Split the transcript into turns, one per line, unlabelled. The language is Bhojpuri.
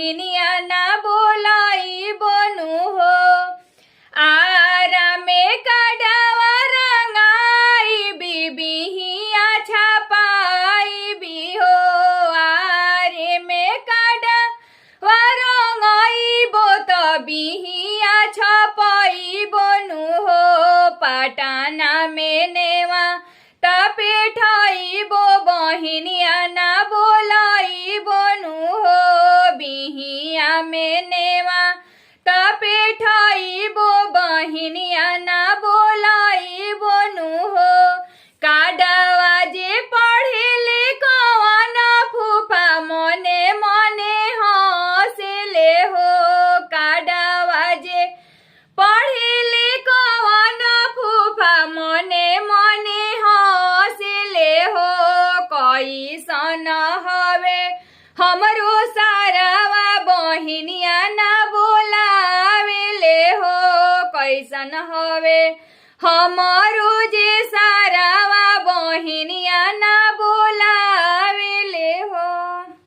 बहिनिया ना बोलाई बोनु हो आरामे काढावा रंगाई बिबिहिया छापाई भी हो आरे में काढावा रंगाई बोत बिहिया छापाई बोनु हो पाटाना में नेवा तपेठाई बो बहिनिया ना बोलाई बोनु हो बिहिया में नेवा तपेठाई बो बहिनिया ना बोलाई बोनु हो काढावा जे पढ़ेले कवाना फूफा मने मने हंसेले हो काढावा जे पढ़ेले कवाना फूफा मने मने हंसेले हो कैसन हवे हमरो सारावा बहिनिया ना बोलावेले हो कैसन हवे हमरो जे सारावा बहिनिया